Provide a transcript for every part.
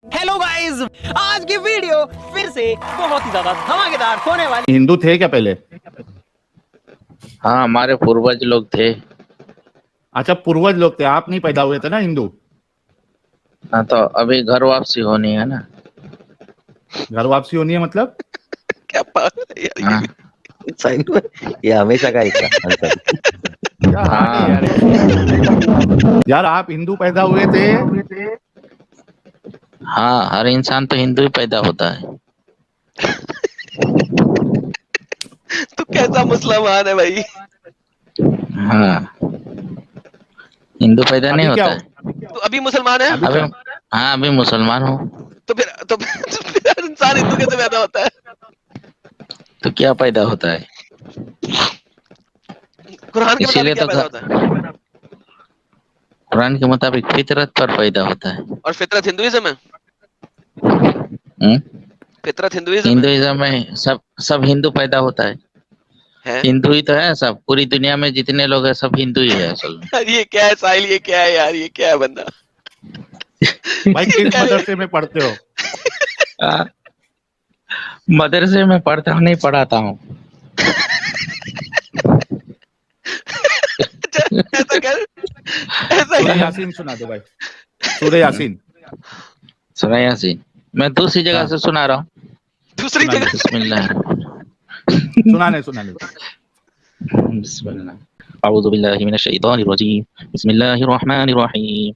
Hello guys, आज की video फिर से बहुत ही ज्यादा धमाकेदार होने वाली। हिंदू थे क्या पहले? हाँ, हमारे पूर्वज लोग थे। अच्छा, पूर्वज लोग थे, आप नहीं पैदा हुए थे ना हिंदू? हाँ, तो अभी घर वापसी होनी है ना। घर वापसी होनी है मतलब? क्या पागल है यार हाँ, सही में ये हमेशा का एक आंसर। क्या हार्ड है यार ये। यार आप हिंदू पैदा हुए थे? हाँ, हर इंसान तो हिंदू ही पैदा होता है। तू कैसा मुसलमान है भाई? हाँ, हिंदू पैदा नहीं अभी क्या होता हो? है। तू अभी मुसलमान है? अभी हाँ, अभी मुसलमान हूँ। तो फिर इंसान हिंदू कैसे पैदा होता है? तो क्या पैदा होता है? कुरान के इसीलिए मुताबिक क्या तो पैदा होता है? कुरान के मुताबिक फितरत पर पैदा होता है। और फितरत हिंदुइज्म है? हम्म? फितरत हिंदुइज्म है? हिंदुइज्म में सब हिंदू पैदा होता है। है? हिंदू ही तो है सब, पूरी दुनिया में जितने लोग हैं सब हिंदू ही है असल में। ये क्या है साहिल? ये क्या है यार? ये क्या है बंदा? भाई किस मदरसे में पढ़ते हो? हाँ, मदरसे में पढ़ता हूँ, नहीं पढ़ाता हूँ। ऐसा कर, ऐसा सूरह कर। यासीन सुना दो भाई, सूरह यासीन। सुना यासीन? मैं दूसरी जगह हाँ। से सुना रहा हूँ। दूसरी सुना जगह दो, बिस्मिल्लाह। सुनाने बिस्मिल्लाह। अऊज़ु बिल्लाहि मिनश शैतानिर रजीम। बिस्मिल्लाहिर रहमानिर रहीम।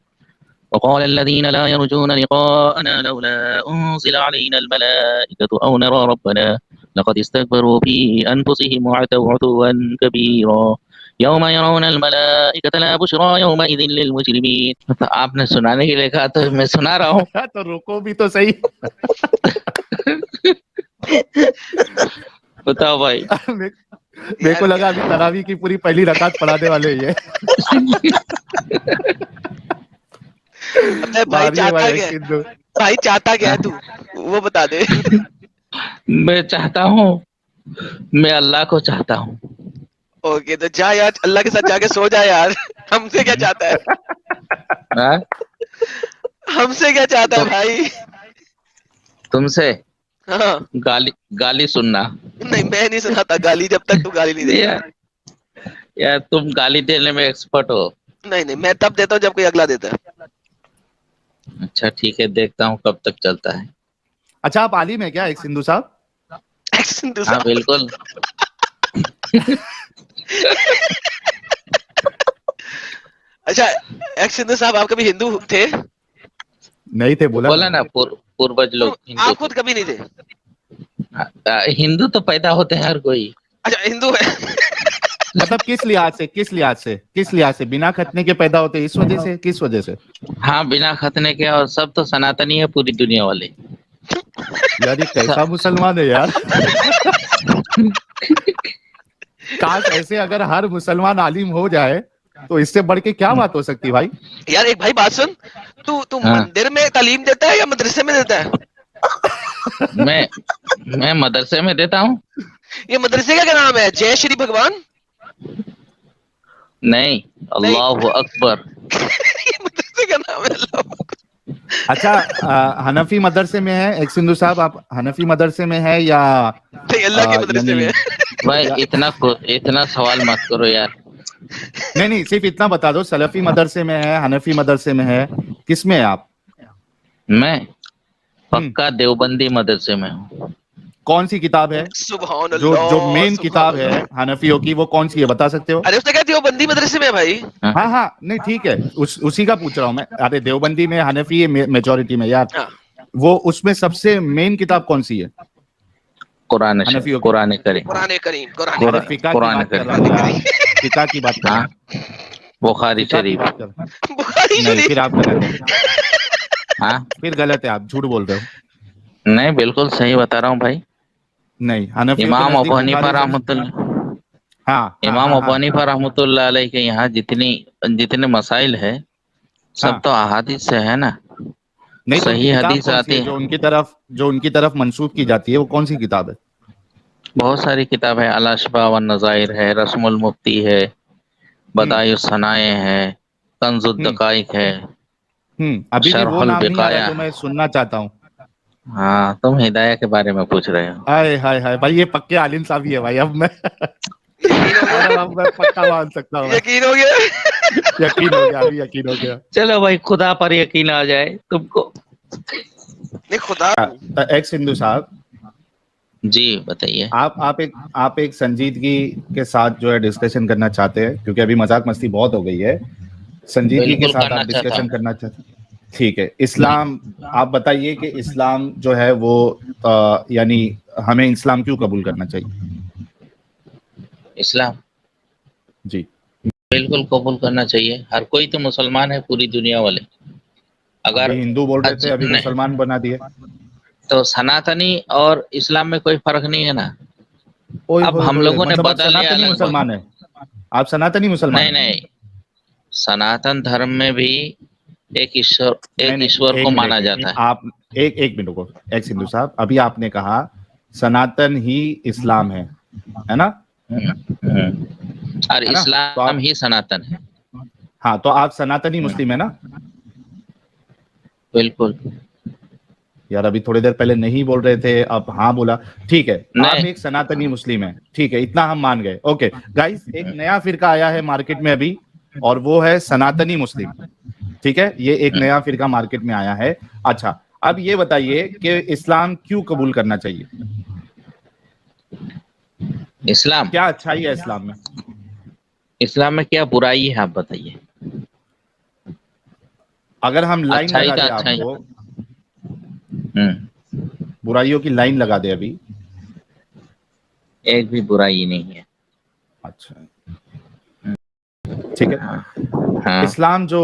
وقال الذين لا يرجون لقاءنا لولا أنزل علينا الملائكة أو نرى ربنا لقد استكبروا في أنفسهم وعتوا عتوا كبيرا يوم يرون الملائكة لا بشرى يومئذ للمجرمين. तो आपने सुनाने के लिए कहा तो मैं सुना रहा हूँ। तो रुको भी तो सही। बताओ भाई। मेरे को लगा अभी तरावी की पूरी पहली रकात पढ़ाने वाले ये। अबे भाई चाहता क्या है? भाई चाहता क्या है तू? वो बता दे। मैं चाहता हूँ, मैं अल्लाह को चाहता हूँ। ओके तो जा यार, अल्लाह के साथ जाके सो जा यार। हमसे क्या चाहता है? हाँ? हमसे क्या चाहता है भाई? तुमसे हाँ, गाली सुनना। नहीं मैं नहीं सुनाता गाली जब तक तू गाली नहीं देता। यार, यार तुम गाली देने में एक्सपर्ट हो। नहीं मैं तब देता हूँ जब कोई अगला देता है। अच्छा ठीक है, देखता हूँ कब तक चलता है। अच्छा, आप आलिम है क्या एक सिंधु साहब? एक्शन हाँ बिल्कुल। अच्छा एक्शन साहब, आप कभी हिंदू थे? नहीं थे, बोला ना पूर्वज लोग आप हिंदू खुद कभी नहीं थे? थे। हिंदू तो पैदा होते हैं हर कोई। अच्छा हिंदू है। मतलब किस लिहाज से बिना खतने के पैदा होते, इस वजह से, किस वजह से? हाँ, बिना खतने के, और सब तो सनातनी है पूरी दुनिया वाले। यार ये कैसा मुसलमान है यार। काश ऐसे अगर हर मुसलमान आलिम हो जाए तो इससे बढ़ के क्या बात हो सकती है भाई। यार एक भाई बात सुन, तू हाँ। मंदिर में तालीम देता है या मदरसे में देता है? मैं मदरसे में देता हूँ। ये मदरसे का क्या नाम है? जय श्री भगवान? नहीं, अल्लाह अकबर। ये मदरसे का नाम है अल्लाह। अच्छा, हनफी मदरसे में है एक सिंधु साहब? आप हनफी मदरसे में है या नहीं अल्लाह के मदरसे में है। भाई इतना सवाल मत करो यार। नहीं, सिर्फ इतना बता दो, सलफी मदरसे में है, हनफी मदरसे में है, किस में है आप? मैं पक्का देवबंदी मदरसे में हूँ। कौन सी किताब है? सुभान जो अल्लाह, मेन सुभान किताब है अल्लाह। हनफियों की, वो कौन सी है, बता सकते हो? अरे उसने कहा देवबंदी मदरसे में है भाई। हाँ, नहीं ठीक है, उसी का पूछ रहा हूँ मैं। अरे देवबंदी में हनफी मेजोरिटी में यार, हाँ। वो उसमें सबसे मेन किताब कौन सी है? कुरान हनफियों की। कुरान करीम। कुरान करीम। अरे फिका की कुरान बात कर करीम। रहा हूँ यार, फिका की बात कर रहा हाँ, हूँ, बुखारी फिका की शरीफ। बात कर रहा हूँ। बुखारी नहीं, शरीफ। फिर आप गलत है, हाँ, फिर गलत है, आप झूठ बोल रहे हो। नहीं बिल्कुल सही बता रहा हूँ भाई। नहीं, हनफियों के इमाम नजदीक अबू हनीफा बुखारी शरीफ। रहमतुल्लाह हाँ इमाम अबू हनीफा रहमतुल्लाह अलैह के यहाँ जितने मसाइल है सब हाँ। तो अहादीस से है ना। नहीं तो उनकी सही किताब हदीस कौन सी आती है है। जो उनकी तरफ मंसूब की जाती है, वो कौन सी किताब है? बहुत सारी किताब है, अल-अशफा व नज़ाइर है, रस्मुल मुफ्ती है, बदायुस सनाए है, कंजुद हम्म दकाइक है। अभी भी वो शरहुल नाम नहीं आ बिकाया। रहा जो मैं सुनना चाहता हूँ। हाँ, तुम हिदाया के बारे में पूछ रहे हो। हाय हाय हाय भाई, ये पक्के आलिम साहब ही है भाई। अब मैं यकीन हो गया, अब मैं पक्का मान सकता हूँ। यकीन हो गया। यकीन हो गया, अभी यकीन हो गया। चलो भाई, खुदा पर यकीन आ जाए तुमको। नहीं खुदा, एक्स हिंदू साहब, जी बताइए। आप एक संजीदगी के साथ जो है डिस्कशन करना चाहते हैं, क्योंकि अभी मजाक मस्ती बहुत हो गई है। संजीदगी के बिल्कुल साथ करना आप चाहता डिस्कशन हूँ। करना चाहते हैं, ठीक है। इस्लाम, आप बताइए कि इस्लाम जो है वो यानी हमें इस्लाम क्यों कबूल करना चाहिए? इस्लाम जी, बिल्कुल कबूल करना चाहिए। हर कोई तो मुसलमान है, पूरी दुनिया वाले। अगर अभी हिंदू बोल रहे थे, अभी नहीं, मुसलमान बना दिए। तो सनातनी और इस्लाम में कोई फर्क नहीं है ना। ओए अब होए हम होए, लोगों ने मतलब आप बदल लिया सनातनी लगभग। मुसलमान है? आप सनातनी मुसलमान नहीं है? नहीं, सनातन धर्म में भी एक नहीं नहीं, ईश्वर को एक माना मिनट, जाता है। आप एक मिनट को, एक्स हिंदू साहब, अभी आपने कहा सनातन ही इस्लाम है ना? और है ना? तो इस्लाम आप, ही सनातन है। हाँ, तो आप सनातनी मुस्लिम है ना? बिल्कुल। यार अभी थोड़ी देर पहले नहीं बोल रहे थे, अब हाँ बोला। ठीक है, आप नहीं, एक सनातनी मुस्लिम है, ठीक है, इतना हम मान गए। ओके गाइस, एक नया फिरका आया है मार्केट में अभी, और वो है सनातनी मुस्लिम। ठीक है, ये एक नया फिरका मार्केट में आया है। अच्छा, अब ये बताइए कि इस्लाम क्यों कबूल करना चाहिए? इस्लाम, क्या अच्छाई है इस्लाम में? इस्लाम में क्या बुराई है, आप बताइए। अगर हम लाइन अच्छाई लगा का दे अच्छाई। आपको, बुराइयों की लाइन लगा दे अभी। एक भी बुराई नहीं है। अच्छा, ठीक है। हाँ। इस्लाम जो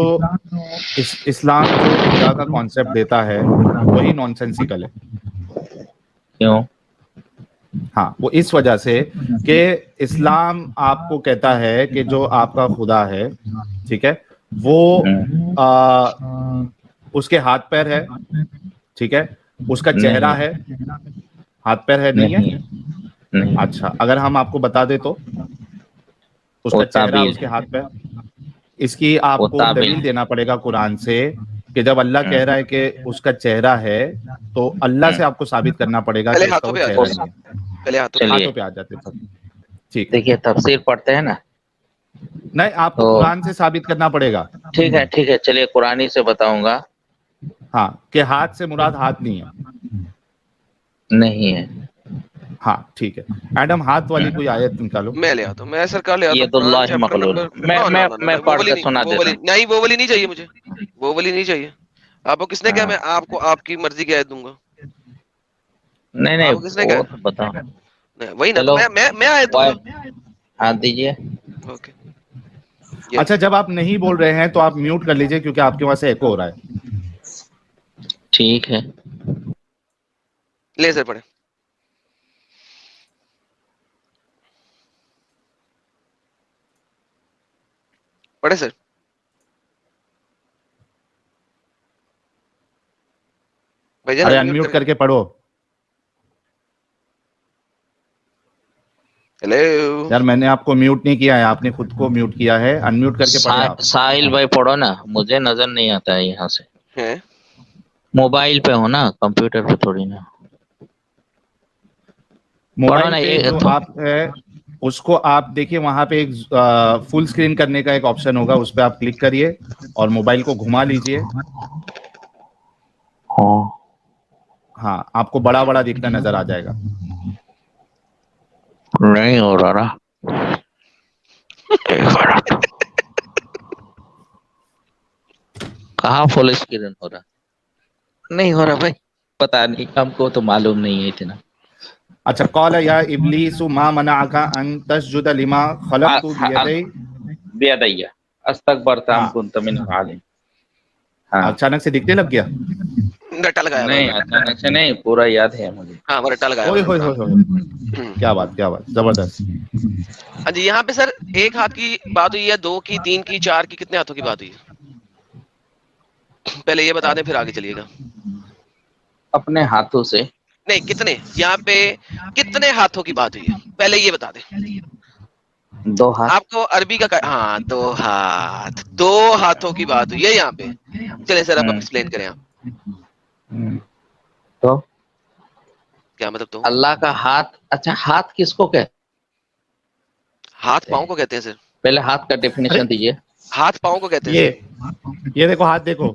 इस्लाम जो खुदा का कॉन्सेप्ट देता है वही नॉनसेंसिकल है। क्यों? हाँ, वो इस वजह से कि इस्लाम आपको कहता है कि जो आपका खुदा है, ठीक है, वो उसके हाथ पैर है, ठीक है, उसका चेहरा नहीं, है, हाथ पैर है, नहीं नहीं, है? नहीं। अच्छा, अगर हम आपको बता दे तो उसका वो चेहरा, ताबीर उसके है। हाथ पैर, इसकी वो आपको ताबीर दलील है। देना पड़ेगा कुरान से, कि जब अल्लाह कह रहा है कि उसका चेहरा है, तो अल्लाह से आपको साबित करना पड़ेगा पहले कि उसका हाथों वो पे आ चेहरा जाओ, ही है। पहले हाथों पे। चलिए, हाथों पे आ जाते सब, ठीक है। देखिए तफसीर पढ़ते हैं ना। नहीं, आपको तो कुरान से साबित करना पड़ेगा। ठीक है, ठीक है, चलिए कुरानी से बताऊंगा। हाँ, कि हाथ से मुराद हाथ नहीं है। नहीं है। हाँ, ठीक है। एडम, हाथ वाली कोई आयत निकालो। मैं ले आता हूँ, मैं सरकार ले आता ये हूँ, तो कुरान अल्लाह चैप्टर मखलूल। नंबर। मैं नो नो मैं नो मैं नो, वो पढ़ वाली के नहीं, सुना वो देता वाली हूँ। नहीं, वो वाली नहीं चाहिए मुझे, वो वाली नहीं चाहिए। आपको किसने क्या, हाँ। मैं आपको आपकी मर्जी की आयत दूंगा? नहीं नहीं, आपको किसने वो क्या? तो बताओ। नहीं वही ना, तो चलो, मैं आयत दूंगा। हाथ दीजिए। ओके, ये अच्छा, जब आप नहीं बोल रहे हैं तो आप म्यूट कर लीजिए, क्योंकि आपके वहां से एको हो रहा है। ठीक है। ले सर पढ़े। पढ़े सर। भाईजान अरे अनम्यूट अनम्यूट करके। करके पढ़ो हेलो। यार, मैंने आपको म्यूट नहीं किया है, आपने खुद को म्यूट किया है। अनम्यूट करके पढ़े आप। साहिल भाई पढ़ो ना, मुझे नजर नहीं आता है यहाँ से। हैं? मोबाइल पे हो ना, कंप्यूटर पे थोड़ी ना। पढ़ो मोबाइल ना पे ये जो तो। आप है, उसको आप देखिए, वहां पे एक फुल स्क्रीन करने का एक ऑप्शन होगा, उस पर आप क्लिक करिए और मोबाइल को घुमा लीजिए। हाँ। हाँ, आपको बड़ा बड़ा दिखना नजर आ जाएगा। नहीं हो रहा ना। कहाँ फुल स्क्रीन हो रहा? नहीं हो रहा भाई, पता नहीं, हमको तो मालूम नहीं है इतना। अच्छा, कॉल या इब्लीसु मा मनाअका अन तस्जुद लिमा खलक़तु बियदै। बेदैया अस्तगबरत हम हाँ, कुंत मिन आलिम। हाँ। अचानक से दिखने लग गया। रट्टा लगाया हुआ नहीं, है। अचानक से नहीं, पूरा याद है मुझे। हाँ, वो रट्टा लगाया हुआ ओए है होए होए कुरान। होए, क्या बात, क्या बात, जबरदस्त। हाँ जी, यहाँ पे सर एक हाथ की बात हुई है, दो की, तीन की, चार की, कितने हाथों की बात हुई है? पहले ये बता दें, फिर आगे चलिएगा। अपने हाथों से। नहीं, कितने, यहाँ पे कितने हाथों की बात हुई है, पहले ये बता दें। دو ہاتھ. آپ کو عربی کا ہاں دو ہاتھوں کی بات ہوئی ہے یہاں پہ. چلیں سر آپ ایکسپلین کریں. آپ تو کیا مطلب تو اللہ کا ہاتھ. اچھا ہاتھ کس کو کہتے؟ ہاتھ پاؤں کو کہتے ہیں سر. پہلے ہاتھ کا ڈیفینیشن دیجیے. ہاتھ پاؤں کو کہتے ہیں سر. یہ دیکھو ہاتھ دیکھو.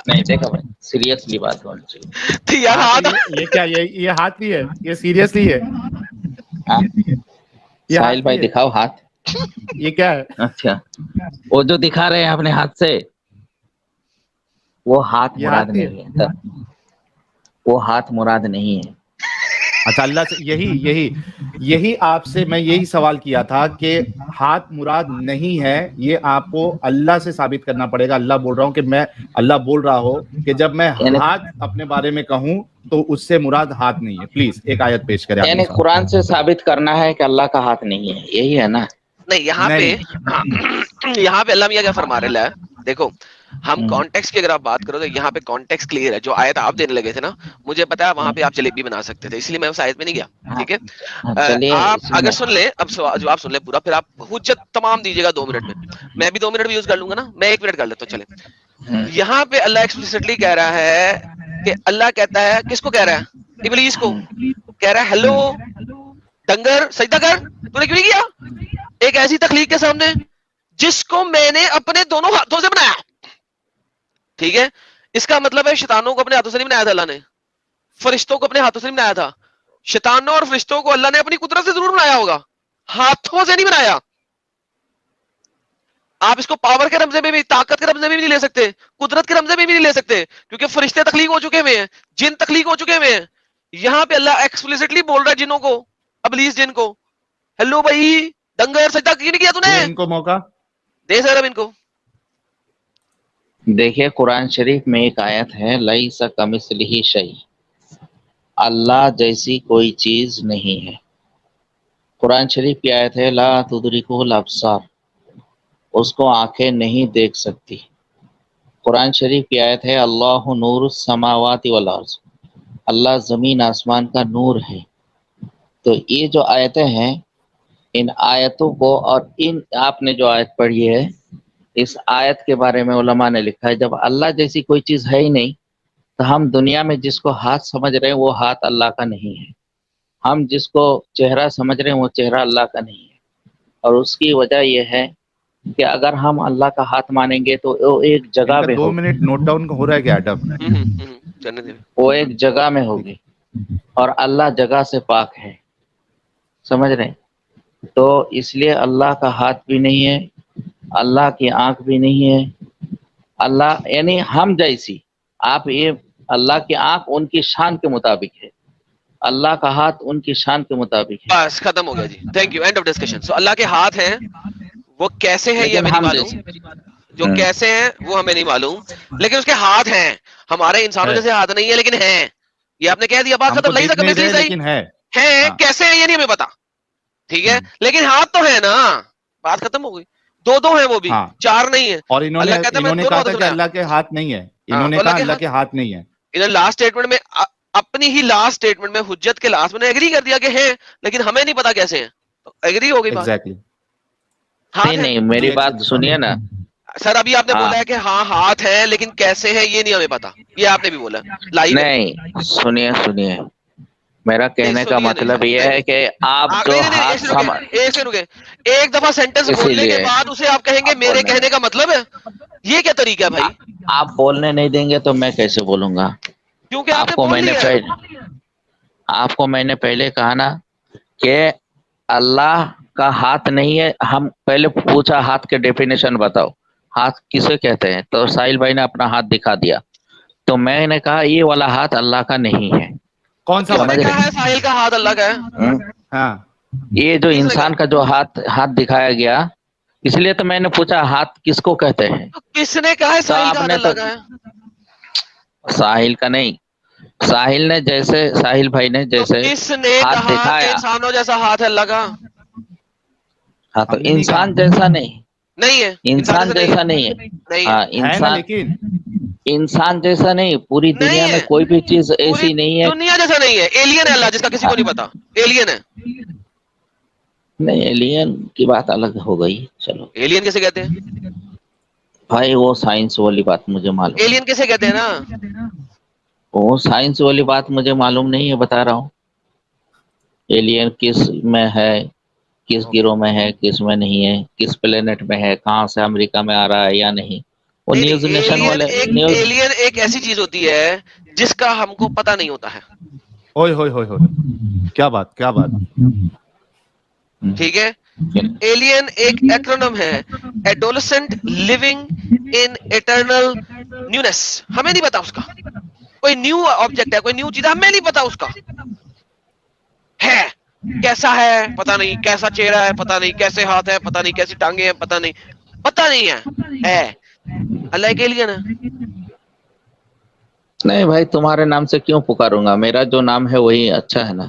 نہیں دیکھا بھائی سیریسلی بات ہونی چاہیے. یار ہاتھ یہ کیا یہ ہاتھ نہیں ہے, یہ سیریسلی ہے. یہ ساحل ہاتھ بھائی نہیں ہے. دکھاؤ ہاتھ. یہ کیا ہے؟ اچھا وہ جو دکھا رہے ہیں اپنے ہاتھ سے وہ ہاتھ یہ مراد ہاتھ نہیں ہے. وہ ہاتھ مراد نہیں ہے. اچھا اللہ سے یہی آپ سے میں یہی سوال کیا تھا کہ ہاتھ مراد نہیں ہے. یہ آپ کو اللہ سے ثابت کرنا پڑے گا. اللہ بول رہا ہوں کہ میں اللہ بول رہا ہو کہ جب میں ہاتھ اپنے بارے میں کہوں تو اس سے مراد ہاتھ نہیں ہے. پلیز ایک آیت پیش کریں. یعنی قرآن سے ثابت کرنا ہے کہ اللہ کا ہاتھ نہیں ہے, یہی ہے نا؟ نہیں یہاں پہ اللہ میاں کیا فرما رہے ہیں. دیکھو ہم کانٹیکس کی اگر آپ بات کرو تو یہاں پہ کانٹیکس کلیئر ہے. جو آیت آپ دینے لگے تھے نا مجھے پتا ہے وہاں پہ آپ جلیبی بنا سکتے تھے, اس لیے میں اس آیت میں نہیں گیا. ٹھیک ہے آپ اگر سن لیں اب جو آپ سن لیں پورا, پھر آپ حجت تمام دیجیے گا 2 منٹ میں. میں بھی 2 منٹ بھی یوز کر لوں گا نا, میں 1 منٹ کر لیتا ہوں. چلیں یہاں پہ اللہ ایکسپلیسٹلی کہہ رہا ہے کہ اللہ کہتا ہے کس کو کہہ رہا ہے؟ ابلیس کو کہہ رہا ہے ہیلو ڈنگر سجدہ کر. تو نے کیوں نہیں کیا ایک ایسی تخلیق کے سامنے جس کو میں نے اپنے دونوں ہاتھوں سے بنایا؟ ٹھیک ہے اس کا مطلب ہے شیطانوں کو اپنے ہاتھوں سے نہیں بنایا تھا اللہ نے, فرشتوں کو اپنے ہاتھوں سے نہیں بنایا تھا. شیطانوں اور فرشتوں کو اللہ نے اپنی قدرت سے ضرور بنایا ہوگا, ہاتھوں سے نہیں بنایا. آپ اس کو پاور کے رمزے میں بھی, طاقت کے رمزے میں بھی نہیں لے سکتے, قدرت کے رمزے میں بھی نہیں لے سکتے, کیونکہ فرشتے تخلیق ہو چکے ہوئے ہیں, جن تخلیق ہو چکے ہوئے ہیں. یہاں پہ اللہ ایکسپلیسٹلی بول رہا ہے جنوں کو, ابلیس جن کو, ہیلو بھائی ڈنگر سجدہ کیوں نہیں کیا تو نے؟ ان کو موقع دے سر اب ان کو. دیکھیے قرآن شریف میں ایک آیت ہے لیس کمثلہ شیء, اللہ جیسی کوئی چیز نہیں ہے. قرآن شریف کی آیت ہے لا تدرکہ الابصار, اس کو آنکھیں نہیں دیکھ سکتی. قرآن شریف کی آیت ہے اللہ نور السماوات والارض, اللہ زمین آسمان کا نور ہے. تو یہ جو آیتیں ہیں ان آیتوں کو, اور ان آپ نے جو آیت پڑھی ہے اس آیت کے بارے میں علماء نے لکھا ہے جب اللہ جیسی کوئی چیز ہے ہی نہیں تو ہم دنیا میں جس کو ہاتھ سمجھ رہے ہیں وہ ہاتھ اللہ کا نہیں ہے, ہم جس کو چہرہ سمجھ رہے ہیں وہ چہرہ اللہ کا نہیں ہے. اور اس کی وجہ یہ ہے کہ اگر ہم اللہ کا ہاتھ مانیں گے تو وہ ایک جگہ میں 2 منٹ نوٹ ڈاؤن ہو رہا ہے کیا ایڈم؟ وہ ایک جگہ میں ہوگی اور اللہ جگہ سے پاک ہے, سمجھ رہے ہیں؟ تو اس لیے اللہ کا ہاتھ بھی نہیں ہے, اللہ کی آنکھ بھی نہیں ہے. اللہ یعنی ہم جیسی آپ, یہ اللہ کی آنکھ ان کی شان کے مطابق ہے, اللہ کا ہاتھ ان کی شان کے مطابق ہے. بس ختم ہو گیا جی, thank you, end of discussion. سو اللہ کے ہاتھ ہیں, وہ کیسے ہیں یہ ہمیں نہیں معلوم, جو کیسے ہیں وہ ہمیں نہیں معلوم, لیکن اس کے ہاتھ ہیں. ہمارے انسانوں جیسے ہاتھ نہیں ہے لیکن ہیں. یہ آپ نے کہہ دیا بات ختم. نہیں ہے کیسے ہیں یہ نہیں ہمیں پتا, ٹھیک ہے, لیکن ہاتھ تو ہے نا, بات ختم ہو گئی. 2 ہیں وہ بھی, 4 نہیں ہے. اور انہوں نے کہا تھا کہ اللہ کے ہاتھ نہیں ہے, انہوں نے کہا اللہ کے ہاتھ نہیں ہے. انہوں نے لاسٹ اسٹیٹمنٹ میں, اپنی ہی لاسٹ اسٹیٹمنٹ میں حجت کے لاسٹ میں ایگری کر دیا کہ ہیں لیکن ہمیں نہیں پتا کیسے ہیں, تو ایگری ہو گئی بات. نہیں میری بات سنیے نا سر, ابھی آپ نے بولا ہے کہ ہاں ہاتھ ہے لیکن کیسے ہیں یہ نہیں ہمیں پتا, یہ آپ نے بھی بولا. نہیں سنیے میرا کہنے کا مطلب یہ ہے کہ آپ جو ہاتھ ایک دفعہ سینٹنس بولنے کے بعد اسے آپ کہیں گے میرے کہنے کا مطلب ہے, یہ کیا طریقہ ہے بھائی؟ آپ بولنے نہیں دیں گے تو میں کیسے بولوں گا؟ کیونکہ آپ کو میں نے پہلے کہا نا کہ اللہ کا ہاتھ نہیں ہے. ہم پہلے پوچھا ہاتھ کے ڈیفینیشن بتاؤ, ہاتھ کسے کہتے ہیں؟ تو ساحل بھائی نے اپنا ہاتھ دکھا دیا, تو میں نے کہا یہ والا ہاتھ اللہ کا نہیں ہے. کون سا ہے ساحل کا ہاتھ اللہ کا ہے؟ یہ جو انسان کا جو ہاتھ دکھایا گیا, اس لیے تو میں نے پوچھا ہاتھ کس کو کہتے ہیں. کس نے کہا ہے ساحل کا اللہ کا ہے؟ ساحل کا نہیں, ساحل نے جیسے ساحل بھائی نے جیسے ہاتھ دکھایا انسانوں جیسا ہاتھ ہے اللہ کا. ہاں تو انسان جیسا نہیں ہے, انسان جیسا نہیں ہے. ہاں انسان جیسا نہیں, پوری دنیا میں کوئی بھی چیز ایسی نہیں ہے. دنیا جیسا نہیں ہے, ایلین ہے اللہ جس کا کسی کو نہیں پتا, ایلین ہے. نہیں ایلین کی بات الگ ہو گئی. چلو ایلین کیسے کہتے ہیں؟ بھائی وہ سائنس والی بات مجھے معلوم. ایلین کیسے کہتے ہیں نا؟ وہ سائنس والی بات مجھے معلوم نہیں ہے, بتا رہا ہوں. ایلین کس میں ہے, کس گروہ میں ہے, کس میں نہیں ہے, کس پلینٹ میں ہے, کہاں سے امریکہ میں آ رہا ہے یا نہیں. وہ نہیں نیوز نہیں، نیشن والے نیوز. ایلین ایک ایسی چیز ہوتی ہے جس کا ہم کو پتہ نہیں ہوتا ہے. اوئے ہوئے ہوئے ہوئے, کیا بات کیا بات. ٹھیک ہے, ایلین ایک ایکرونم ہے, adolescent living in eternal newness. ہمیں نہیں پتا اس کا, کوئی نیو آبجیکٹ ہے, کوئی نیو چیز ہے, ہمیں نہیں پتا اس کا ہے کیسا ہے پتہ نہیں, کیسا چہرہ ہے پتہ نہیں, کیسے ہاتھ ہے پتہ نہیں, کیسی ٹانگیں ہیں پتہ نہیں ہے. اللہ ایک ایلین ہے. نہیں بھائی تمہارے نام سے کیوں پکاروں گا, میرا جو نام ہے وہی اچھا ہے نا.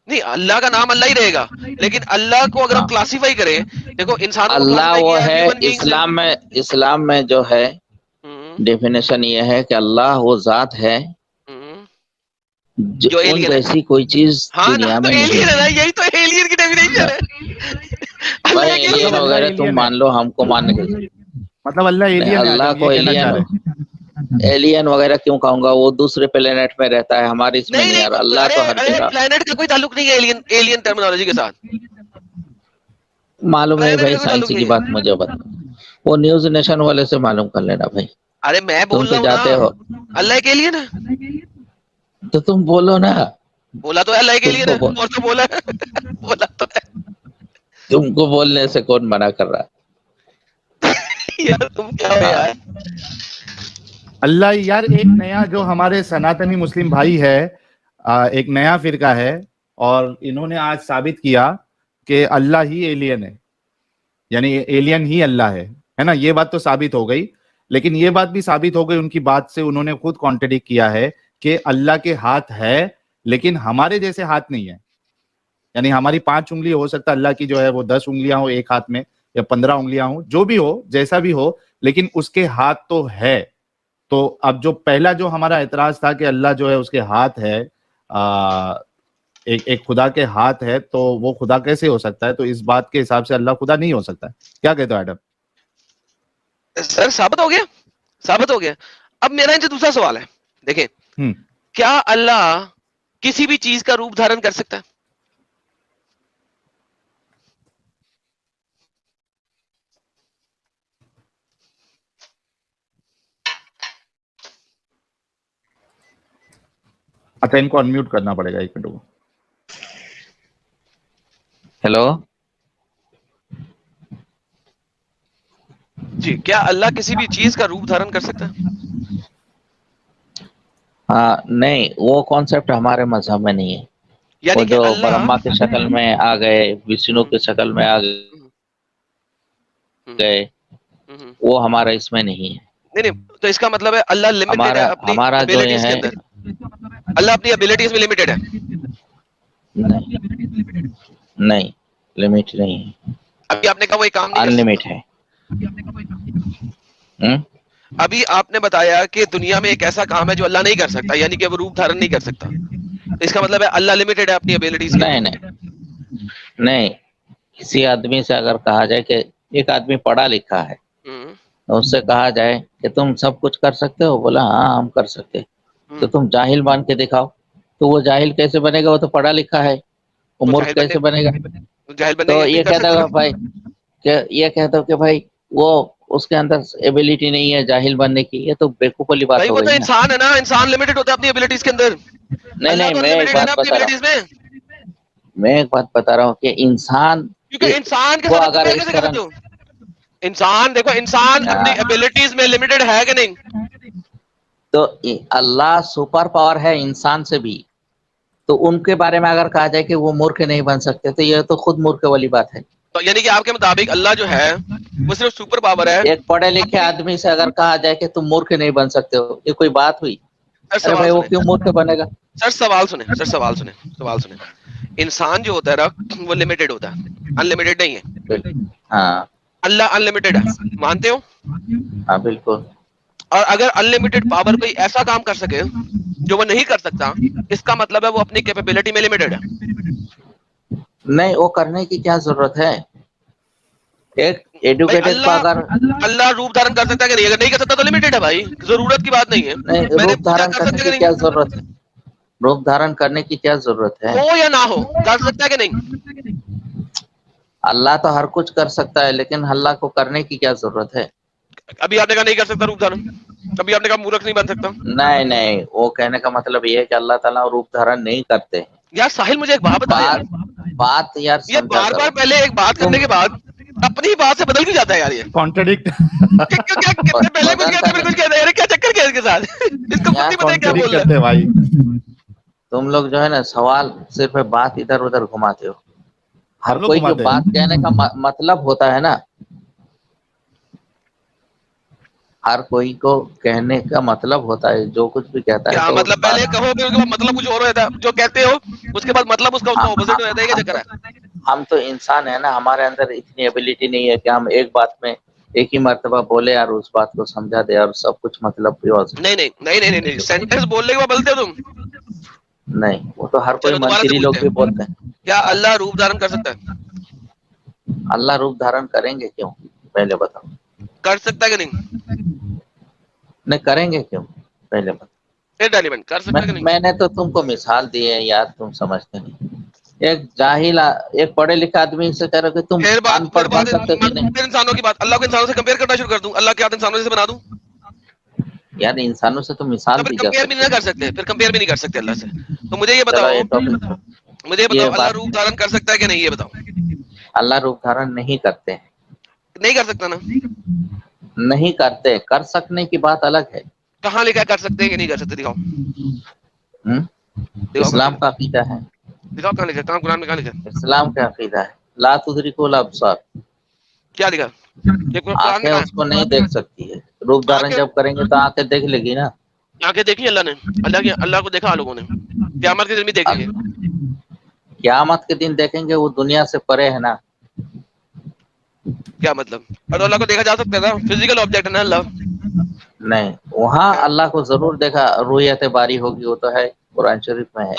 نہیں, اللہ کا نام اللہ ہی رہے گا, لیکن اللہ کو اگر ہم کلاسیفائی کریں, دیکھو انسانوں کو اللہ کلاسیفائی وہ کیا ہے ہے ہیومن بینگز ہیں. اسلام میں جو ہے ڈیفینیشن یہ ہے کہ اللہ وہ ذات ہے جو جو ان ایلین ہے. جیسی کوئی چیز ہاں نا, دنیا تو میں ایلین ہے نہیں نا, ہے. یہی تو ایلین کی ڈیفینیشن ہے. اللہ بھائی ایک ایلین ایلین ہے. اللہ وغیرہ تم alien ہے. مان لو, ہم کو ماننے کی مطلب اللہ نہیں. ایلین ہے, اللہ آدم کو یہ کہنا چاہ ایلین رہے. ایلین وغیرہ کیوں کہوں گا, وہ دوسرے پلینٹ میں رہتا ہے, ہمارے اس میں نہیں نہیں. اور نہیں, اللہ تو ہر ارے جگہ پلانٹ کا کوئی تعلق نہیں ہے ایلین ٹرمینالوجی کے ساتھ. معلوم نہیں پلانٹ بھائی, کا کوئی سائنس تعلق کی نہیں ہے. بات مجھے بتا. وہ نیوز نیشن والے سے معلوم کر لینا بھائی. ارے میں تم بول تو رہا ہوں جاتے ہو نا, اللہ ایک ایلین ہے. تو تم بولو نا. بولا تو ہے اللہ ایک تم ایلین کو ہے, اور تو بولا ہے. بولا تو ہے. تم کو بولنے سے کون منع کر رہا. یار تم کیا ہو ہاں یار. اللہ یار ایک نیا جو ہمارے سناتنی مسلم بھائی ہے, ایک نیا فرقہ ہے, اور انہوں نے آج ثابت کیا کہ اللہ ہی ایلین ہے, یعنی ایلین ہی اللہ ہے نا. یہ بات تو ثابت ہو گئی, لیکن یہ بات بھی ثابت ہو گئی ان کی بات سے, انہوں نے خود کانٹرڈکٹ کیا ہے کہ اللہ کے ہاتھ ہے لیکن ہمارے جیسے ہاتھ نہیں ہے. یعنی ہماری 5 انگلی ہو سکتا ہے, اللہ کی جو ہے وہ 10 انگلیاں ہو ایک ہاتھ میں, یا 15 انگلیاں ہو, جو بھی ہو جیسا بھی ہو, لیکن اس کے ہاتھ تو ہے. تو اب جو پہلا جو ہمارا اعتراض تھا کہ اللہ جو ہے اس کے ہاتھ ہے, ایک خدا کے ہاتھ ہے, تو وہ خدا کیسے ہو سکتا ہے؟ تو اس بات کے حساب سے اللہ خدا نہیں ہو سکتا ہے. کیا کہتے ہو ایڈم؟ سر ثابت ہو گیا, ثابت ہو گیا. اب میرا ان سے دوسرا سوال ہے, دیکھیں کیا اللہ کسی بھی چیز کا روپ دھارن کر سکتا ہے؟ اچھا, ان کو انمیوٹ کرنا پڑے گا, 1 منٹ کو. ہیلو, جی, کیا اللہ کسی بھی چیز کا روپ دھارن کر سکتا ہے؟ ہاں نہیں, وہ کانسیپٹ ہمارے مذہب میں نہیں ہے. وہ یعنی کہ جو اللہ برہما کی شکل میں آ گئے, وشنو کی شکل میں آ گئے, وہ ہمارا اس میں نہیں ہے. نہیں نہیں, تو اس کا مطلب ہے اللہ لمیٹڈ ہے اپنی ہمارا جو یہ ابیلٹیز کے ہے, اندر. اللہ اپنی ابیلٹیز میں لمیٹڈ ہے. نہیں لمٹ نہیں ہے, ابھی آپ نے کہا وہ ایک کام نہیں کر انلمٹ سکتا. ہے. ابھی آپ نے بتایا کہ دنیا میں ایک ایسا کام ہے جو اللہ نہیں کر سکتا, یعنی کہ وہ روپ دھارن نہیں کر سکتا. تو اس کا مطلب ہے اللہ لمیٹڈ ہے اپنی ابیلٹیز کے نہیں اندر. نہیں, کسی آدمی سے اگر کہا جائے کہ ایک آدمی پڑھا لکھا ہے, اس سے کہا جائے کہ تم سب کچھ کر سکتے ہو, بولا ہاں ہم کر سکتے, تو تم جاہل مان کے دکھاؤ. تو وہ جاہل کیسے بنے گا, وہ تو پڑھا لکھا ہے, وہ تو مورخ کیسے بنے گا؟ جاہل بننے تو کے یہ کر کہتا سکتا ہے نا. بھائی, یہ کہتا ہوں کہ بھائی وہ اس کے اندر ایبلٹی نہیں ہے جاہل بننے کی, یہ تو بیوقوف والی بات بھائی ہو وہ تو گئی نا. انسان ہے نا, انسان لمیٹڈ ہوتا ہے اپنی ابیلٹیز کے اندر. نہیں اللہ نہیں, تو میں ایک انلمیٹڈ ہے نا بات اپنی بتا رہا ابیلٹیز میں. ہوں کہ انسان کیونکہ انسان کے کو ساتھ اگر کمپیئر اس کیسے کر طرح, سکتے ہو؟ انسان دیکھو, انسان اپنی ابیلٹیز میں لمیٹڈ ہے کہ نہیں؟ تو اللہ سپر پاور ہے انسان سے بھی, تو ان کے بارے میں اگر کہا جائے کہ وہ مورخ نہیں بن سکتے, تو یہ تو خود مورخ والی بات ہے. تو یعنی کہ آپ کے مطابق اللہ جو ہے وہ صرف سپر پاور ہے ایک پڑھے لکھے اپنی. آدمی سے اگر کہا جائے کہ تم مورخ نہیں بن سکتے ہو, یہ کوئی بات ہوئی؟ سر ارے سوال بھائی وہ سنیں, کیوں مورخ بنے گا؟ سر سوال سنیں, سر سوال سنیں. انسان جو ہوتا ہے نا وہ لمیٹڈ ہوتا ہے, انلمیٹڈ نہیں ہے. ہاں اللہ انلمیٹڈ ہے, مانتے ہو؟ ہاں بالکل. اور اگر انلمیٹڈ پاور کوئی ایسا کام کر سکے جو وہ نہیں کر سکتا, اس کا مطلب ہے وہ اپنی کیپیبلٹی میں لمیٹڈ ہے. نہیں وہ کرنے کی کیا ضرورت ہے؟ ایک ایڈوکیٹڈ کو اگر اللہ روپ دھارن کر سکتا ہے کہ نہیں؟ اگر نہیں کر سکتا تو لمیٹڈ ہے بھائی، ضرورت کی بات نہیں ہے. نہیں میں نے روپ پوچھا دھارن کر کرنے سکتے کی کہ کیا نہیں، ضرورت ہے؟ روپ دھارن کرنے کی کیا ضرورت ہے؟ ہو یا نہ ہو کر سکتا ہے کہ نہیں؟ اللہ تو ہر کچھ کر سکتا ہے، لیکن اللہ کو کرنے کی کیا ضرورت ہے؟ ابھی آپ نے کہا نہیں کر سکتا روپ دھارن، ابھی آپ نے کہا مورخ نہیں بن سکتا. نہیں نہیں، وہ کہنے کا مطلب یہ ہے کہ اللہ تعالیٰ روپ دھارن نہیں کرتے. یار ساحل مجھے ایک بات بتا یار، بات یار یہ سمجھا بار کرو. بار پہلے ایک بات کرنے کے بعد اپنی ہی بات سے بدل کیوں جاتا ہے یار؟ یہ کانٹرڈکٹ پہلے کچھ کہتے پھر کچھ کہتے ہیں، کیا چکر کیا اس کے ساتھ؟ اس کو خود نہیں پتا کیا بول رہا کرتے بھائی. تم لوگ جو ہے نا سوال صرف بات ادھر ادھر گھماتے ہو. ہر ہم لوگ کوئی جو گھماتے ہیں. بات کہنے کا مطلب ہوتا ہے نا، ہر کوئی کو کہنے کا مطلب ہوتا ہے، جو کچھ بھی کہتا ہے کیا تو مطلب پہلے کہو پھر اس کے بعد مطلب کچھ اور ہوتا ہے، جو کہتے ہو اس کے بعد مطلب اس کا اپوزٹ ہو جاتا ہے. کیا چکر ہے؟ ہم تو انسان ہے نا، ہمارے اندر اتنی ایبلٹی نہیں ہے کہ ہم ایک بات میں ایک ہی مرتبہ بولے اور اس بات کو سمجھا دے اور سب کچھ مطلب بھی ہو. نہیں نہیں نہیں نہیں نہیں، سینٹینس بولنے کے بعد بدلتے ہو تم. نہیں، وہ تو ہر کوئی چلو دوبارہ سے منتری لوگ پوچھتے بھی ہیں، بولتے ہیں. کیا اللہ روپ دھارن کر سکتا ہے؟ اللہ روپ دھارن کریں گے کیوں؟ پہلے بتاؤ. کر سکتا ہے کہ نہیں؟ نہیں کریں گے کیوں؟ پہلے بتاؤ. ایلیمنٹ کر سکتا ہے کہ نہیں؟ میں نے تو تم کو مثال دی ہے یار، تم سمجھتے نہیں. ایک جاہل ایک پڑھے لکھے آدمی سے کہہ رہے کہ تم پھر ان بات پڑھ بن سکتے کہ نہیں. پھر انسانوں کی بات، اللہ کو انسانوں سے کمپیئر کرنا شروع کر دوں، اللہ کے ہاتھ انسانوں سے بنا دوں، یار انسانوں سے تو تو مثال پھر دی جا کمپیئر بھی سکتی نہیں کر ہے. سکتے، پھر کمپیئر بھی نہیں کر سکتے اللہ سے. تو مجھے یہ چلو بتاؤ، یہ ٹاپک مجھے یہ یہ بتاؤ اللہ بات روپ دھارن کر سکتا ہے کہ نہیں؟ یہ بتاؤ. اللہ روپ دھارن نہیں کرتے. نہیں کر سکتا نا؟ نہیں کرتے. کر سکنے کی بات الگ ہے. کہاں لکھا ہے کر سکتے ہیں کہ نہیں کر سکتے؟ دکھاؤ ہم؟ دکھاؤ کہاں اسلام لکھا کا ہے، عقیدہ ہے. دکھاؤ کہاں لکھا ہے، کہاں قرآن میں کہاں لکھا ہے؟ اسلام کا عقیدہ ہے لا تدرکوا الابصار. کیا لکھا ہے؟ یہ قرآن میں آنکھیں کہاں اس کو نہیں دیکھ سکتی ہے. روپ ہے؟ دھارن جب کریں گے تو آنکھیں دیکھ لے گی نا. آنکھیں دیکھی اللہ نے، اللہ کو دیکھا لوگوں نے، قیامت کے دن بھی دیکھیں گے. قیامت کے دن دیکھیں گے، وہ دنیا سے پرے ہے نا. کیا مطلب؟ اور اللہ کو دیکھا جا سکتا ہے نا، فزیکل آبجیکٹ ہے نا اللہ. نہیں، وہاں اللہ کو ضرور دیکھا، رؤیت باری ہوگی، وہ تو ہے قرآن شریف میں ہے.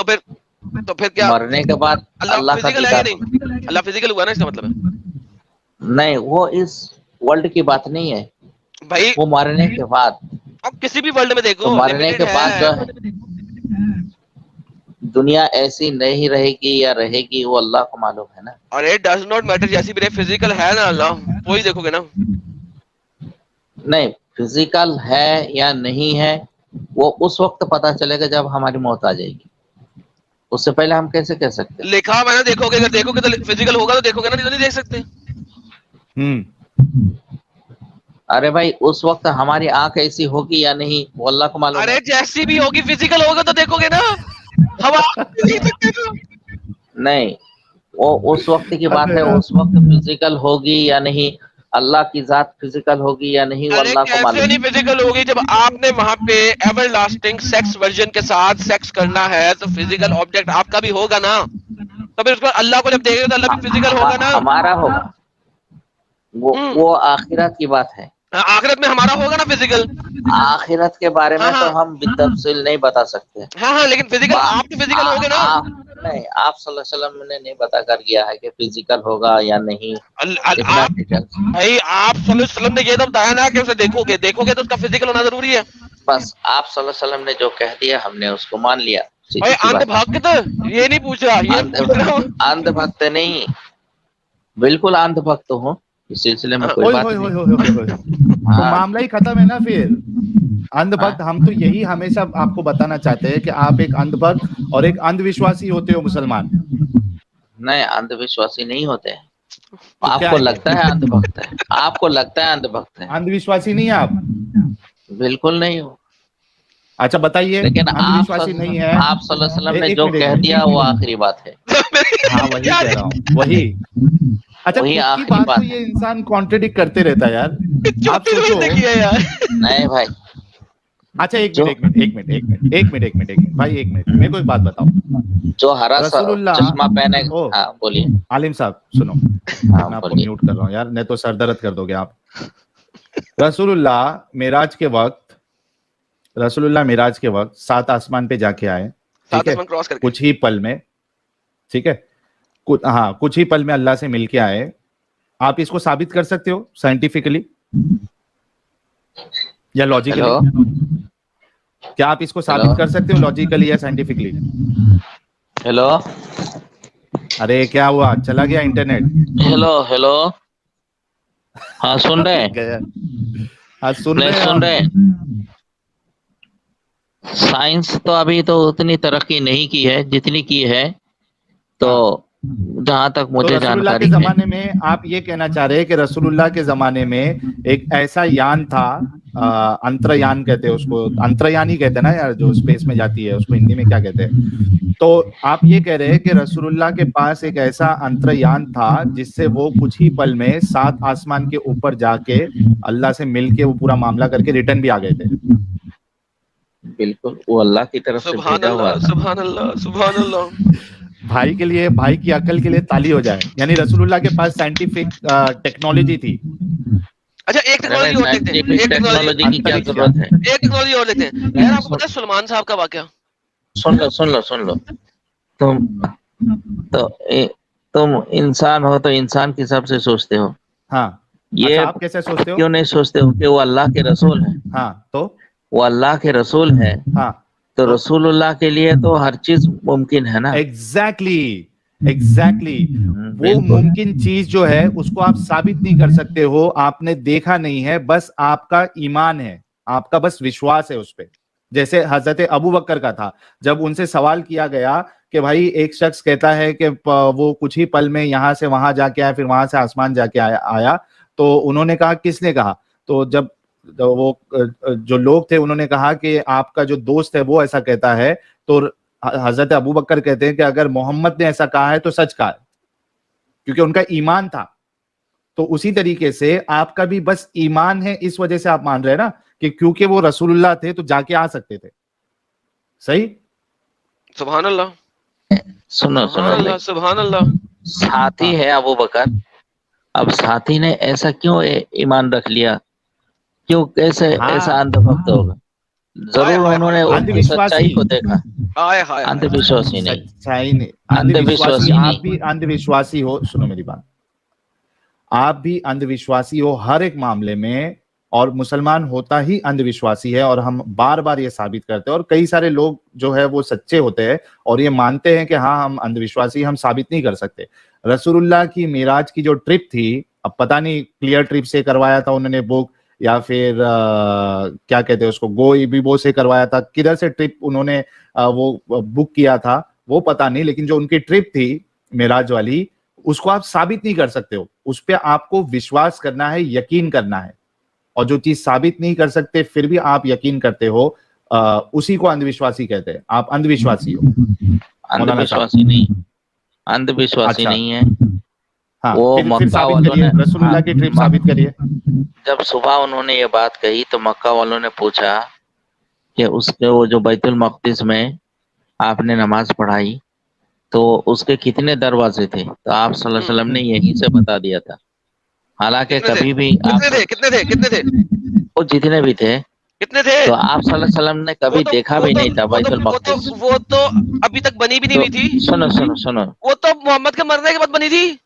تو پھر کیا مرنے کے بعد اللہ اللہ کا فزیکل ہے دیدار یا ہوگا. نہیں؟ اللہ فزیکل ہوا نا، اس کا مطلب ہے نہیں، وہ اس ورلڈ کی بات نہیں ہے، بھائی. وہ مرنے کے بعد. اب کسی بھی ورلڈ میں تو دیکھو مرنے لمیٹڈ کے بعد ہے. جو ہے دنیا ایسی نہیں رہے گی یا رہے گی، وہ اللہ کو معلوم ہے نا. اور اٹ ڈز ناٹ میٹر، جیسی بھی فزیکل ہے نا اللہ، وہی دیکھو گے نا. نہیں، فزیکل ہے یا نہیں ہے وہ اس وقت پتا چلے گا جب ہماری موت آ جائے گی. اس سے پہلے ہم کیسے کہہ سکتے ہیں؟ لکھا میں نے دیکھو گے، اگر دیکھو گے تو فزیکل ہوگا تو دیکھو گے نا، نہیں تو نہیں دیکھ سکتے. ارے بھائی اس وقت ہماری آنکھ ایسی ہوگی یا نہیں وہ اللہ کو معلوم ہے. ارے جیسی بھی ہوگی فزیکل ہوگا تو دیکھو گے نا، ہوا نہیں دیکھ سکتے نا. نہیں، وہ اس وقت کی بات ہے، اس وقت فزیکل ہوگی یا نہیں. اللہ کی ذات فزیکل ہوگی یا نہیں وہ ارے اللہ کو کیسے معلوم نہیں ہے. فزیکل ہوگی؟ جب آپ نے وہاں پہ ایور لاسٹنگ سیکس ورژن کے ساتھ سیکس کرنا ہے تو فزیکل آبجیکٹ آپ کا بھی ہوگا نا. تو پھر اس کو اللہ کو جب دیکھے گا تو اللہ بھی فزیکل ہوگا نا. ہمارا ہوگا، وہ آخرت کی بات ہے. آخرت میں ہمارا ہوگا نا فزیکل. آخرت کے بارے میں تو ہم بالتفصیل نہیں بتا سکتے. ہاں لیکن فزیکل آپ تو فزیکل ہوگے نا. نہیں، آپ صلی اللہ علیہ وسلم نے نہیں بتا کر گیا ہے کہ فزیکل ہوگا یا نہیں. اتنا بھائی آپ صلی اللہ علیہ وسلم نے یہ تو بتایا نا کہ اسے دیکھو گے تو اس کا فزیکل ہونا ضروری ہے. بس آپ صلی اللہ علیہ وسلم نے جو کہہ دیا ہم نے اس کو مان لیا. بھائی اندھ بھکت یہ نہیں پوچھ رہا، یہ پوچھ رہا ہوں اندھ بھکت نہیں، بالکل اندھ بھکت ہوں، اس سلسلے میں کوئی بات نہیں. تو معاملہ ہی ختم ہے نا پھر. اندھ بھکت ہم تو یہی ہمیشہ آپ کو بتانا چاہتے ہیں کہ آپ ایک اندھ بھکت اور ایک اندھ وشواسی ہوتے ہو مسلمان. نہیں، اندھ وشواسی نہیں ہوتے. آپ کو لگتا ہے اندھ بھکت ہے، آپ کو لگتا ہے اندھ بھکت ہے. اندھ وشواسی نہیں آپ؟ بالکل نہیں ہو. اچھا بتائیے، لیکن اندھ وشواسی نہیں ہے. آپ صلی اللہ علیہ وسلم نے جو کہہ دیا وہ آخری بات ہے. ہاں وہی کہہ رہا ہوں، وہی. اچھا وہی خود کی آخری بات بات تو یہ انسان کانٹرڈکٹ کرتے رہتا ہے یار. آپ سوچو. نہیں بھائی. اچھا ایک منٹ بھائی، ایک منٹ میرے کو ایک بات بتاؤ. جو ہرا رسول اللہ چشمہ پہنے. ہاں بولیے. عالم صاحب سنو، میں آپ کو میوٹ کر رہا ہوں یار، نہیں تو سر درد کر دو گے آپ. رسول اللہ معراج کے وقت 7 آسمان پہ جا کے آئے، ٹھیک ہے، کچھ ہی پل میں، ٹھیک ہے. हाँ कुछ ही पल में अल्लाह से मिलके आए, आप इसको साबित कर सकते हो साइंटिफिकली या लॉजिकली? क्या आप इसको साबित कर सकते हो लॉजिकली या साइंटिफिकली? हेलो अरे क्या हुआ, चला गया इंटरनेट? हेलो हेलो, हाँ सुन रहे हैं? गया। हाँ सुन नहीं रहे हैं सुन हम। रहे हैं। साइंस तो अभी तो उतनी तरक्की नहीं की है जितनी की है, तो जहां तक तो मुझे रसूलुल्लाह के जानकारी है। जमाने में आप ये कहना चाह रहे हैं कि रसूलुल्लाह के जमाने में एक ऐसा यान था, अंतरयान कहते हैं उसको, अंतरयान ही कहते हैं ना यार, जो स्पेस में जाती है, उसको हिंदी में क्या कहते हैं? तो आप ये कह रहे हैं कि रसूलुल्लाह के पास एक ऐसा अंतरयान था जिससे वो कुछ ही पल में 7 आसमान के ऊपर जाके अल्लाह से मिलके वो पूरा मामला करके रिटर्न भी आ गए थे। बिल्कुल, वो अल्लाह की तरफ से सुभान भेजा हुआ अल्लाह, था। सुभान अल्लाह, सुभान अल्लाह। भाई के लिए, भाई की अकल के लिए ताली हो जाए। यानी रसूलुल्लाह के पास साइंटिफिक टेक्नोलॉजी थी। अच्छा एक टेक्नोलॉजी और देखते हैं, साइंटिफिक एक टेक्नोलॉजी, टेक्नोलॉजी की क्या अंतरिक्ष जरूरत है? एक टेक्नोलॉजी और लेते हैं। यार आपको पता है सलमान साहब का वाकया? सुन लो सुन लो सुन लो, तुम तुम इंसान हो तो इंसान के हिसाब से सोचते हो, हाँ ये अच्छा, आप कैसे सोचते हो? क्यों नहीं सोचते हो कि वो अल्लाह के रसूल है? हाँ तो वो अल्लाह के रसूल है, हाँ तो रसूलुल्लाह के लिए तो हर चीज मुमकिन है ना। एग्जैक्टली वो बिल्कुल। मुमकिन चीज जो है उसको आप साबित नहीं कर सकते हो, आपने देखा नहीं है, बस आपका ईमान है, आपका बस विश्वास है उस पे। जैसे हजरत अबू बकर का था, जब उनसे सवाल किया गया कि भाई एक शख्स कहता है कि वो कुछ ही पल में यहाँ से वहां जाके आया, फिर वहां से आसमान जाके आया, तो उन्होंने कहा किसने कहा? तो जब वो जो लोग थे उन्होंने कहा कि आपका जो दोस्त है वो ऐसा कहता है। तो हजरत अबू बकर कहते हैं कि अगर मोहम्मद ने ऐसा कहा है तो सच कहा है, क्योंकि उनका ईमान था। तो उसी तरीके से आपका भी बस ईमान है, इस वजह से आप मान रहे हैं ना कि क्योंकि वो रसूलुल्लाह थे तो जाके आ सकते थे। सही? सुभान अल्लाह, सुनो सुभान सुनो, अल्लाह, सुभान अल्लाह। साथी है अबू बकर, अब साथी ने ऐसा क्यों ईमान रख लिया? क्यों कैसे ऐसा अंधभक्त होगा? जरूर उन्होंने उसकी अंधविश्वासी। सच्चाई को देखा। हाय हाय, अंधविश्वासी नहीं, सच्चाई नहीं, अंधविश्वासी आप नहीं। भी अंधविश्वासी हो। सुनो मेरी बात, आप भी अंधविश्वासी हो हर एक मामले में, और मुसलमान होता ही अंधविश्वासी है, और हम बार बार ये साबित करते हैं। और कई सारे लोग जो है वो सच्चे होते हैं और ये मानते हैं कि हाँ हम अंधविश्वासी, हम साबित नहीं कर सकते। रसूलुल्लाह की मिराज की जो ट्रिप थी, अब पता नहीं क्लियर ट्रिप से करवाया था उन्होंने बुक, या फिर क्या कहते हैं उसको, गो इबीबो से करवाया था, किधर से ट्रिप उन्होंने वो बुक किया था वो पता नहीं, लेकिन जो उनकी ट्रिप थी मिराज वाली, उसको आप साबित नहीं कर सकते हो, उस पर आपको विश्वास करना है, यकीन करना है। और जो चीज साबित नहीं कर सकते फिर भी आप यकीन करते हो, उसी को अंधविश्वासी कहते हैं। आप अंधविश्वासी हो। अंधविश्वासी नहीं, अंधविश्वासी नहीं है। हाँ, वो फिर मक्का साबित वालों करिए, ने, रसूलुल्लाह की ट्रिप साबित करिए। जब सुबह उन्होंने ये बात कही तो मक्का वालों ने पूछा कि उसके वो जो बैतुल मक़दिस में आपने नमाज पढ़ाई तो उसके कितने दरवाजे थे? तो आप सल्लल्लाहु अलैहि वसल्लम ने यहीं से बता दिया था। हालांकि कभी भी कितने थे? वो जितने भी थे, कितने थे? तो आप सल्लल्लाहु अलैहि वसल्लम ने कभी देखा भी नहीं था बैतुल मक़दिस। वो तो अभी तक बनी भी नहीं हुई थी। सुनो सुनो सुनो, वो तो मोहम्मद के मरने के बाद बनी थी।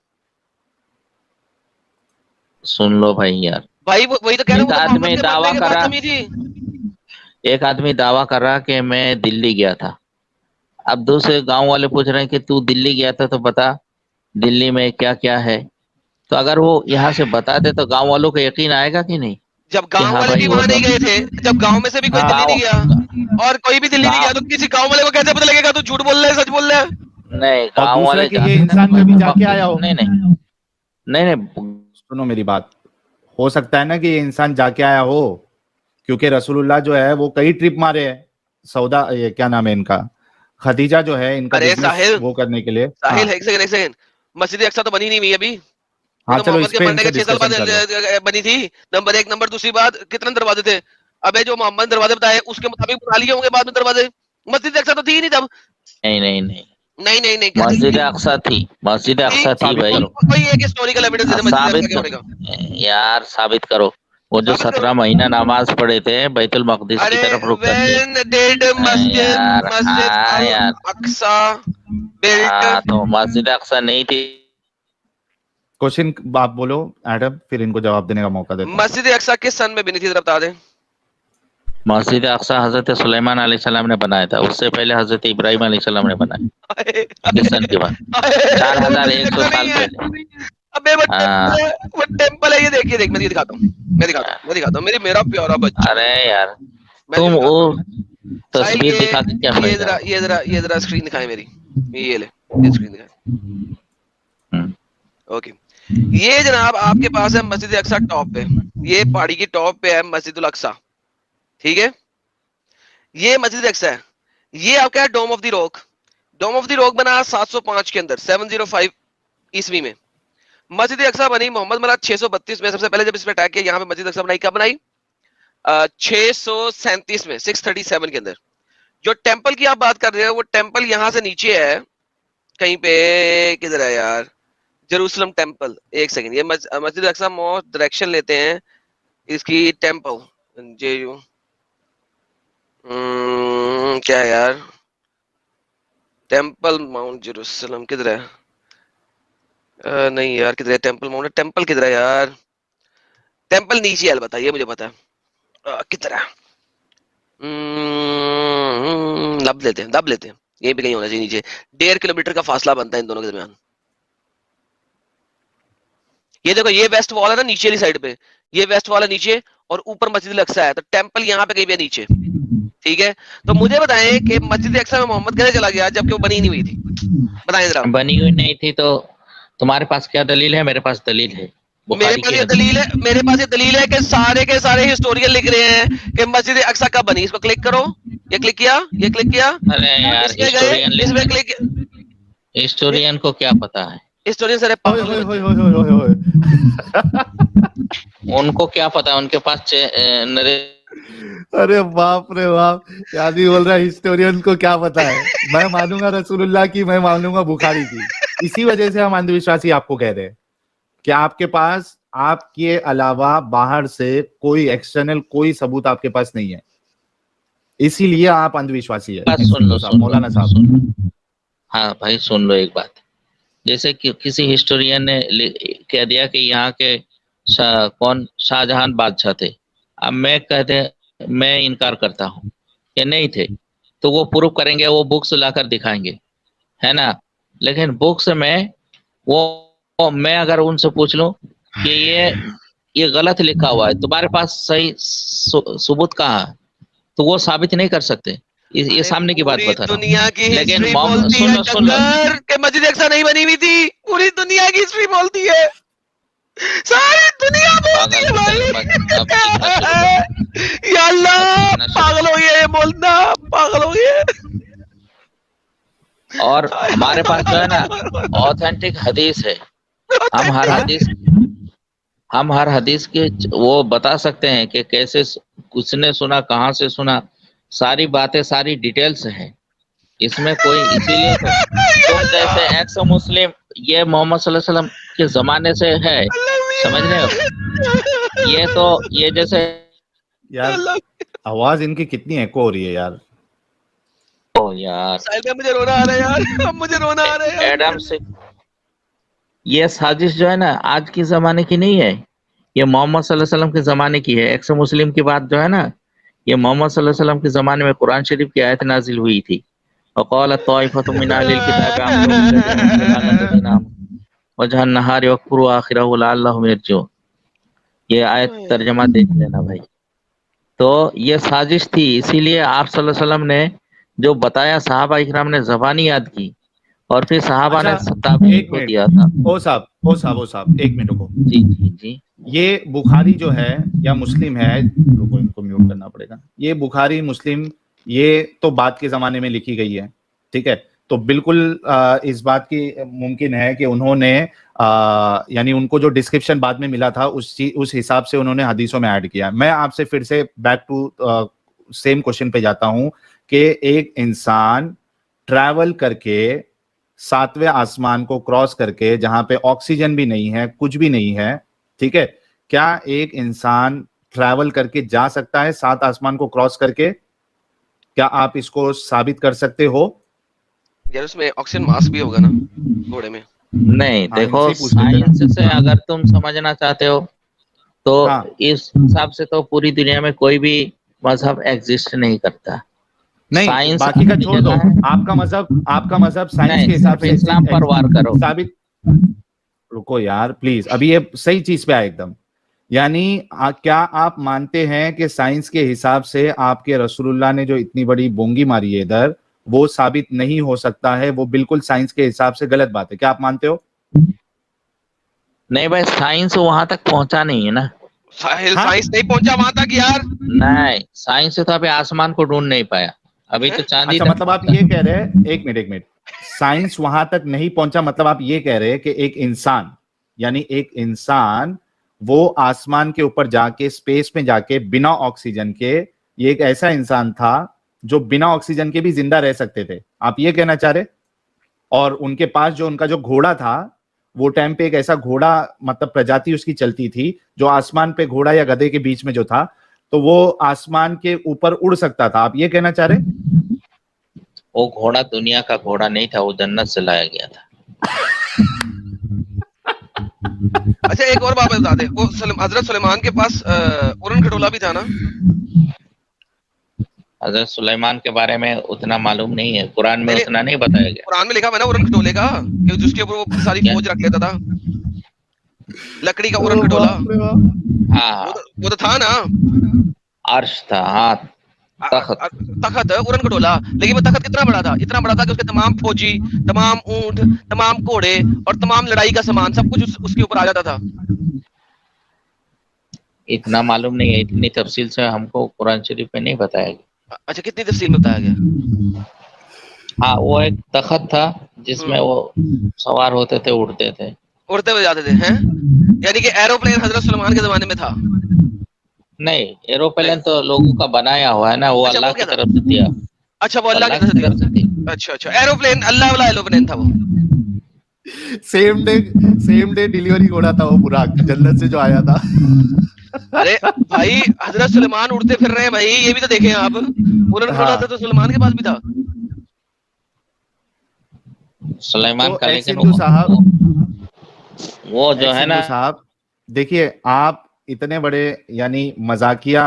सुन लो भाई यार। भाई वही तो कह रहा हूँ, एक आदमी दावा कर रहा, थी। एक आदमी दावा कर रहा कि मैं दिल्ली गया था। अब दूसरे गांव वाले पूछ रहे हैं कि तू दिल्ली गया था तो बता दिल्ली में क्या क्या है। तो अगर वो यहाँ से बता दे तो गांव वालों को यकीन आएगा कि नहीं? जब गांव वाले भी वहां नहीं गए थे, जब गांव में से भी कोई दिल्ली नहीं गया और कोई भी दिल्ली नहीं गया, तो किसी गांव वाले को कैसे पता लगेगा तू झूठ बोल रहा है सच बोल रहा है? नहीं, गांव वाले ये इंसान कभी जाके आया हो? नहीं नहीं नहीं नहीं, सुनो मेरी बात, हो सकता है ना कि ये इंसान जाके आया हो, क्योंकि रसूलुल्लाह जो है वो कई ट्रिप मारे हैं। सौदा, ये क्या नाम है इनका, खदीजा जो है इनका बिजनेस वो करने के लिए। साहिल, एक सेकंड, मस्जिद अक्सा तो बनी नहीं हुई अभी। हाँ चलो, मोहम्मद के मरने के 6 साल बाद बनी थी, नंबर 1। नंबर दूसरी बात, कितने दरवाजे थे? अबे जो मोहम्मद दरवाजे बताए उसके मुताबिक बना लिए होंगे बाद में दरवाजे। मस्जिद अक्सा तो थी नहीं तब। नहीं नहीं नहीं नहीं, मस्जिद अक्सा थी, मस्जिद अक्सा थी भाई। कोई एक हिस्टोरिकल एविडेंस दे दे मस्जिद अक्सा का। यार साबित करो। वो जो 17 महीना नमाज पढ़े थे बैतुल मक़दिस की तरफ रुक करके। मस्जिद अक्सा हाँ तो मस्जिद अक्सा नहीं थी। क्वेश्चन आप बोलो एडम, फिर इनको जवाब देने का मौका देता हूं। मस्जिद अक्सा किस सन में बनी थी, जरा बता दें। मस्जिद अक्सा हजरत सुलेमान अलैहिस्सलाम ने बनाया था, उससे पहले हजरत इब्राहिम अलैहिस्सलाम ने बनाया। किस सन के बाद? 4100 साल पहले। अबे वो हाँ। टेंपल है, ये देखिए, देख मैं ये दिखाता हूँ, मैं दिखाता हूँ, मेरा प्यारा बच्चा। अरे यार मैं तुम दिखाता वो हूँ। तस्वीर ये- दिखा के क्या ये फायदा? ये जरा स्क्रीन दिखाए मेरी, ये ले, ये स्क्रीन दिखाए। हम्म। ओके, ये जनाब आपके पास है मस्जिद अक्सा टॉप पे, ये पहाड़ी की टॉप पे है मस्जिद अक्सा, ठीक है। ये मस्जिद अक्सा है, ये आपका है Dome of the Rock. Dome of the Rock बना 705 के अंदर, 705 ईस्वी में। मस्जिद अक्सा बनी मोहम्मद मरा 632 में, सबसे पहले जब इस पे अटैक किया यहाँ पे मस्जिद अक्सा बनाई, कब बनाई? 637 में, 637 के अंदर। जो टेंपल की आप बात कर रहे हो, वो टेंपल यहाँ से नीचे है कहीं पे, किधर है यार, जेरूसलम टेंपल। एक सेकंड, ये मस्जिद अक्सा मोस्ट डायरेक्शन लेते हैं इसकी टेंपल, क्या है यार, टेंपल माउंट जेरूसलम किधर है? नहीं यार, किधर है टेंपल माउंट? टेंपल किधर है यार? टेंपल नीचे है, अलबत्ता ये मुझे पता है। किधर है? दब लेते हैं, ये भी कहीं होना चाहिए नीचे। 1.5 किलोमीटर का फासला बनता है इन दोनों के दरमियान। ये देखो, ये वेस्ट वॉल है ना नीचे वाली साइड पे, ये वेस्ट वॉल है नीचे, और ऊपर मस्जिद अक्सा है, तो टेंपल यहाँ पे कहीं भी है नीचे, ठीक है। तो मुझे बताएं कि मस्जिद अक्सा में मोहम्मद कैसे चला गया जबकि वो बनी नहीं हुई थी? बताएं जरा। बनी हुई नहीं थी तो तुम्हारे पास क्या दलील है? मेरे पास दलील है, मेरे बुखारी पास की ये हदीस। दलील है, मेरे पास ये दलील है कि सारे के सारे हिस्टोरियन लिख रहे हैं कि मस्जिद अक्सा कब बनी। इसको क्लिक करो, ये क्लिक किया, ये क्लिक किया, अरे यार इसमें गए, इसमें क्लिक, हिस्टोरियन को क्या पता है? हिस्टोरियन सारे ओए, पागल ओए, हो ओए, बच्चे। ओए, ओए, ओए। उनको क्या पता? उनके पास अरे बाप रे बाप, यादी बोल रहा है हिस्टोरियन को क्या पता है। मैं मानूंगा रसूलुल्लाह की, मैं मानूंगा बुखारी की। इसी वजह से हम अंधविश्वासी आपको कह रहे हैं कि आपके पास आपके अलावा बाहर से कोई एक्सटर्नल कोई सबूत आपके पास नहीं है, इसीलिए आप अंधविश्वासी है। सुन लो मौलाना साहब। हाँ भाई सुन लो एक बात। जैसे कि किसी हिस्टोरियन ने कह दिया कि यहाँ के कौन शाहजहां बादशाह थे, अब मैं इनकार करता हूँ कि नहीं थे, तो वो प्रूव करेंगे, वो बुक्स लाकर दिखाएंगे, है ना। लेकिन बुक्स में वो मैं अगर उनसे पूछ लूं कि ये गलत लिखा हुआ है, तुम्हारे पास सही सबूत कहाँ है, तो वो साबित नहीं कर सकते। ये सामने की बात बता रहा हूँ। दुनिया की लेकिन हिस्ट्री बोलती है सुन लो कंगर के मस्जिद अक्सा नहीं बनी हुई थी। पूरी दुनिया की हिस्ट्री बोलती है, सारी दुनिया बोलती है भाई। या अल्लाह, पागल हो गए, बोलना पागल हो गए। और हमारे पास जो है ना ऑथेंटिक हदीस है, हम हर हदीस के वो बता सकते हैं कि कैसे किसने सुना, कहाँ से सुना, सारी बातें, सारी डिटेल्स हैं इसमें। कोई इसीलिए तो जैसे एक्स मुस्लिम ये मोहम्मद सल्लल्लाहु अलैहि वसल्लम के जमाने से है, समझ रहे हो। ये तो ये जैसे यार आवाज इनकी कितनी एको हो रही है यार। ओ यार साहिल, मुझे रोना आ रहा है यार, मुझे रोना आ रहा है यार। एडम से ये साजिश जो है ना आज के जमाने की नहीं है, ये मोहम्मद सल्लल्लाहु अलैहि वसल्लम के जमाने की है। एक्स मुस्लिम की बात जो है ना, ये मोहम्मद सल्लल्लाहु अलैहि वसल्लम के जमाने में कुरान शरीफ की आयत नाजिल हुई थी। वक़ाल ताइफ़तुम मिन अहलिल किताबि आमनू वजहन नहार वक़फुरु आखिरहु लअल्लहुम यरजिऊन। ये आयत तर्जुमा देख लेना भाई। तो ये साजिश थी, इसीलिए आप सल्लल्लाहु अलैहि वसल्लम ने जो बताया सहाबा इकराम ने ज़बानी याद की और फिर सहाबा ने ताबीन को दिया था। ओ साहब एक मिनट रुको। जी ये बुखारी जो है या मुस्लिम है, रुको इनको म्यूट करना पड़ेगा। ये बुखारी मुस्लिम ये तो बाद के जमाने में लिखी गई है, ठीक है। तो बिल्कुल इस बात की मुमकिन है कि उन्होंने यानी उनको जो डिस्क्रिप्शन बाद में मिला था उस हिसाब से उन्होंने हदीसों में ऐड किया। मैं आपसे फिर से बैक टू सेम क्वेश्चन पे जाता हूं कि एक इंसान ट्रैवल करके 7वें आसमान को क्रॉस करके, जहां पे ऑक्सीजन भी नहीं है, कुछ भी नहीं है, ठीक है, क्या एक इंसान ट्रैवल करके जा सकता है 7 आसमान को क्रॉस करके? क्या आप इसको साबित कर सकते हो? यार उसमें ऑक्सीजन मास्क भी होगा ना घोड़े में? नहीं, हाँ, देखो इनसे ही पूछ लेते हैं। साइंस से अगर तुम समझना चाहते हो तो हाँ। इस हिसाब से तो पूरी दुनिया में कोई भी मजहब एग्जिस्ट नहीं करता। नहीं, साइंस बाकी का अपनी छोड़ दो, जगह है। आपका मजहब साइंस नहीं, के हिसाब सिर्फ से इस्लाम पर वार करो। साबित। रुको यार प्लीज, अभी ये सही चीज पे आए एकदम। यानी क्या आप मानते हैं कि साइंस के हिसाब से आपके रसूलुल्लाह ने जो इतनी बड़ी बोंगी मारी है इधर, वो साबित नहीं हो सकता है, वो बिल्कुल साइंस के हिसाब से गलत बात है, क्या आप मानते हो? नहीं भाई, साइंस वहां तक पहुंचा नहीं है ना। साहिल हाँ? साइंस नहीं पहुंचा वहां तक यार। नहीं, साइंस से तो अभी आसमान को ढूंढ नहीं पाया, अभी तो चांदी अच्छा, तक मतलब आप पहुंचा। ये कह रहे हैं, एक मिनट, साइंस वहां तक नहीं पहुंचा, मतलब आप ये कह रहे हैं कि एक इंसान, यानी एक इंसान वो आसमान के ऊपर जाके, स्पेस में जाके बिना ऑक्सीजन के, ये एक ऐसा इंसान था जो बिना ऑक्सीजन के भी जिंदा रह सकते थे, आप ये कहना चाह रहे? और उनके पास जो उनका जो घोड़ा था, वो टाइम पे एक ऐसा घोड़ा, मतलब प्रजाति उसकी चलती थी जो आसमान पे घोड़ा या गधे के बीच में जो था, तो वो आसमान के ऊपर उड़ सकता था, आप ये कहना चाह रहे? वो घोड़ा दुनिया का घोड़ा नहीं था, वो जन्नत से लाया गया था। अच्छा एक और बात बता दे, वो हजरत सुलेमान के पास उड़न खटोला भी था ना? हजरत सुलेमान के बारे में उतना मालूम नहीं है, कुरान में नहीं, उतना नहीं बताया गया। कुरान में लिखा हुआ है ना उड़न खटोले का, कि जिसके ऊपर वो सारी क्या? फौज रख लेता था, लकड़ी का उड़न खटोला। हाँ, वो तो था ना, अर्श था, हाँ, तख्त। तखत उड़न खटोला। लेकिन वो तखत कितना बड़ा था? इतना बड़ा था कि उसके तमाम फौजी, तमाम ऊंट, तमाम घोड़े और तमाम लड़ाई का सामान सब कुछ उसके ऊपर आ जाता था। इतना मालूम नहीं है, इतनी तफसील से हमको कुरान शरीफ में नहीं बताया गया। अच्छा, कितनी तफसील में बताया गया? हाँ, वो एक तख्त था जिसमें वो सवार होते थे, उड़ते थे, उड़ते हुए जाते थे, हैं? यानी कि एरोप्लेन हजरत सुलेमान के जमाने में था? नहीं, एरोप्लेन तो लोगों का बनाया हुआ है ना, वो अच्छा, अल्लाह वो की क्या था? तरफ से दिया। अच्छा, वो अल्लाह की अल्लाह तरफ की तरफ से से दिया। दिया। अच्छा अच्छा, एरोप्लेन अल्लाह वाला एरोप्लेन था वो। सेम डे डिलीवरी घोड़ा था वो, पूरा जन्नत से जो आया था। अरे भाई, हजरत सुलेमान उड़ते फिर रहे हैं भाई, ये भी तो देखें आप। उड़न खटोला हाँ। हजरत सुलेमान के पास भी था। सुलेमान तो का, एक लेकिन सिंधु साहब, वो जो है ना, साहब देखिए, आप इतने बड़े यानी मजाकिया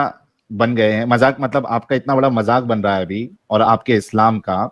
बन गए हैं, मजाक मतलब आपका इतना बड़ा मजाक बन रहा है अभी, और आपके इस्लाम का,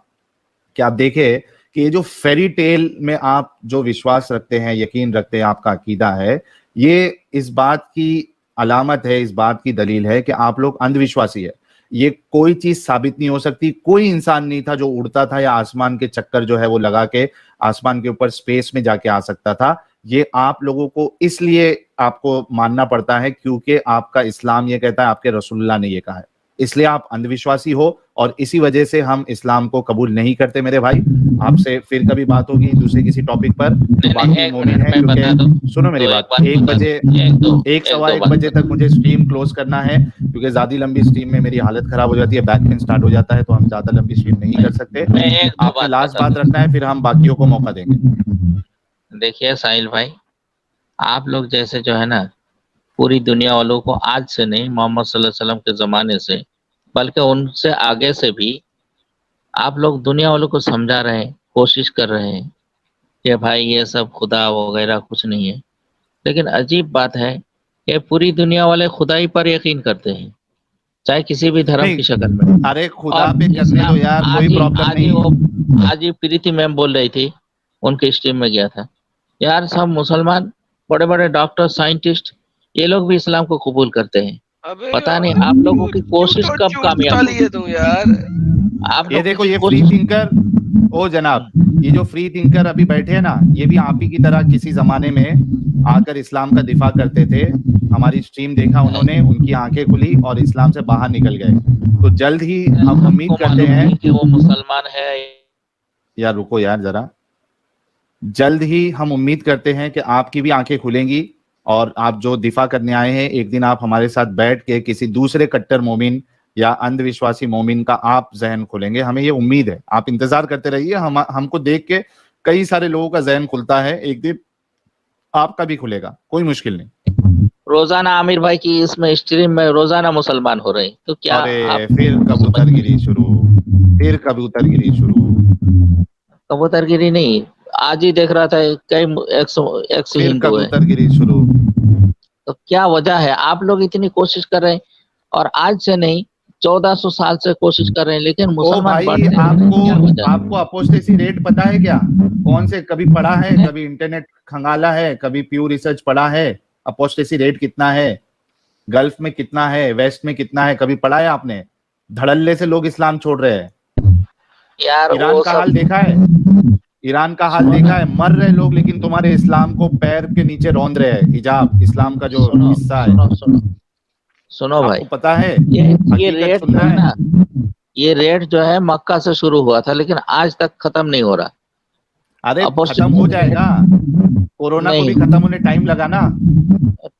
कि आप देखें कि ये जो फेरी टेल में आप जो विश्वास रखते हैं, यकीन रखते हैं, आपका अकीदा है, ये इस बात की अलामत है, इस बात की दलील है कि आप लोग अंधविश्वासी है। ये कोई चीज साबित नहीं हो सकती, कोई इंसान नहीं था जो उड़ता था या आसमान के चक्कर जो है वो लगा के आसमान के ऊपर स्पेस में जाके आ सकता था। ये आप लोगों को इसलिए आपको मानना पड़ता है क्योंकि आपका इस्लाम ये कहता है, आपके रसूलुल्लाह ने ये कहा है, इसलिए आप अंधविश्वासी हो, और इसी वजह से हम इस्लाम को कबूल नहीं करते। मेरे भाई, आपसे फिर कभी बात होगी दूसरे किसी टॉपिक पर। बाकी मोमिन है, क्योंकि सुनो मेरी बात, 1 बजे 1:15 बजे तक मुझे स्ट्रीम क्लोज करना है, क्योंकि ज्यादा लंबी स्ट्रीम में मेरी हालत खराब हो जाती है, बैक पेन स्टार्ट हो जाता है, तो हम ज्यादा लंबी स्ट्रीम नहीं कर सकते। आपने लास्ट बात रखना है, फिर हम बाकियों को मौका देंगे। देखिए साहिल भाई, आप लोग जैसे जो है ना, पूरी दुनिया वालों को आज से नहीं, मोहम्मद सल्लल्लाहु अलैहि वसल्लम के ज़माने से, बल्कि उनसे आगे से भी आप लोग दुनिया वालों को समझा रहे हैं, कोशिश कर रहे हैं कि भाई ये सब खुदा वगैरह कुछ नहीं है। लेकिन अजीब बात है कि पूरी दुनिया वाले खुदाई पर यकीन करते हैं, चाहे किसी भी धर्म की शक्ल में। अरे खुदा पे करने दो यार, कोई प्रॉब्लम नहीं। आज ही प्रीति मैम बोल रही थी, उनके स्ट्रीम में गया था, यार सब मुसलमान, बड़े बड़े डॉक्टर, साइंटिस्ट, ये लोग भी इस्लाम को कबूल करते हैं। पता नहीं आप लोगों की कोशिश कब कामयाब होगी। तुम यार, आप ये देखो, ये फ्री थिंकर, ओ जनाब, ये जो फ्री थिंकर अभी बैठे हैं ना, ये भी आप ही की तरह किसी जमाने में आकर इस्लाम का दिफा करते थे। हमारी स्ट्रीम देखा उन्होंने, उनकी आंखें खुली और इस्लाम से बाहर निकल गए। तो जल्द ही हम उम्मीद करते हैं कि वो मुसलमान है। यार रुको यार जरा, जल्द ही हम उम्मीद करते हैं कि आपकी भी आंखें खुलेंगी, और आप जो दिफा करने आए हैं, एक दिन आप हमारे साथ बैठ के किसी दूसरे कट्टर मोमिन या अंधविश्वासी मोमिन का आप जहन खोलेंगे, हमें ये उम्मीद है। आप इंतजार करते रहिए, हमको देख के कई सारे लोगों का जहन खुलता है, एक दिन आपका भी खुलेगा, कोई मुश्किल नहीं। रोजाना आमिर भाई की इसमें स्ट्रीम में रोजाना मुसलमान हो रहे, तो क्या अरे फिर कबूतरगिरी शुरू, फिर कबूतरगिरी शुरू। कबूतरगिरी नहीं, आज ही देख रहा था कई एक्स फिर हिंदू है, कबूतरगिरी शुरू। तो क्या वजह है? आप लोग इतनी कोशिश कर रहे हैं और आज से नहीं 1400 साल से कोशिश कर रहे हैं, लेकिन ओ मुसलमान भाई, बढ़ते हैं। क्या वजह? आपको अपोस्टेसी रेट पता है क्या? कौन से, कभी पढ़ा है? कभी इंटरनेट खंगाला है? कभी प्यू रिसर्च पढ़ा है? अपोस्टेसी रेट कितना है? गल्फ में कितना है? वेस्ट में कितना है? कभी पढ़ा है आपने? धड़ल्ले से लोग इस्लाम छोड़ रहे हैं। यार ईरान वो का सब हाल देखा है? ईरान का हाल देखा है? मर रहे लोग, लेकिन तुम्हारे इस्लाम को पैर के नीचे रौंद रहे हैं। हिजाब इस्लाम का जो सुनो हिस्सा है, सुनो भाई, आपको पता है? ये हकीकत रेट सुनना जो है है? ना, ये रेट जो है मक्का से शुरू हुआ था, लेकिन आज तक खत्म नहीं हो रहा। अरे अपोस्टेसी खत्म हो रेट जाएगा, कोरोना को भी नहीं, खत्म होने टाइम लगा ना।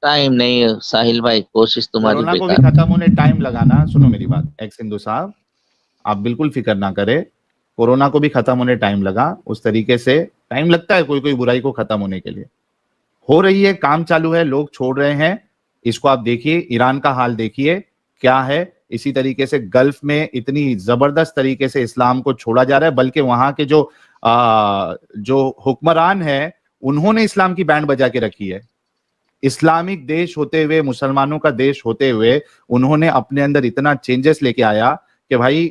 टाइम नहीं है साहिल भाई, कोशिश तुम्हारी कोरोना को भी बेकार। खत्म होने टाइम लगा ना। सुनो मेरी बात एक्स हिंदू साहब, आप बिल्कुल फिक्र ना करें, कोरोना को भी खत्म होने टाइम लगा। उस तरीके से टाइम लगता है कोई कोई बुराई को खत्म होने के लिए। हो रही है, काम चालू है, लोग छोड़ रहे हैं। इसको आप देखिए, ईरान का हाल देखिए क्या है। इसी तरीके से गल्फ में इतनी जबरदस्त तरीके से इस्लाम को छोड़ा जा रहा है, बल्कि वहां के जो हुक्मरान है उन्होंने इस्लाम की बैंड बजा के रखी है। इस्लामिक देश होते हुए, मुसलमानों का देश होते हुए, उन्होंने अपने अंदर इतना चेंजेस लेके आया कि भाई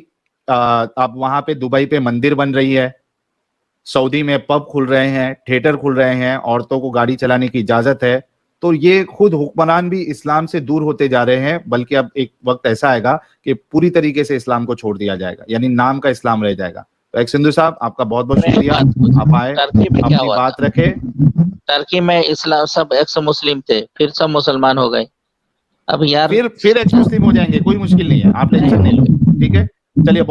अब वहां पे दुबई पे मंदिर बन रही है, सऊदी में पब खुल रहे हैं, थिएटर खुल रहे हैं, औरतों को गाड़ी चलाने की इजाजत है। तो ये खुद हुक्मरान भी इस्लाम से दूर होते जा रहे हैं, बल्कि अब एक वक्त ऐसा आएगा कि पूरी तरीके से इस्लाम को छोड़ दिया जाएगा, यानी नाम का इस्लाम रह जाएगा। तो एक सिंधु साहब, आपका बहुत बहुत शुक्रिया, आप आए, टर्की में क्या अपनी हुआ बात था? रखे। टर्की में इस्लाम सब एक्स मुस्लिम थे, फिर सब मुसलमान हो गए। अब यार फिर एक्स मुस्लिम हो जाएंगे, कोई मुश्किल नहीं है, आप टेंशन नहीं लो, ठीक है? चलिए।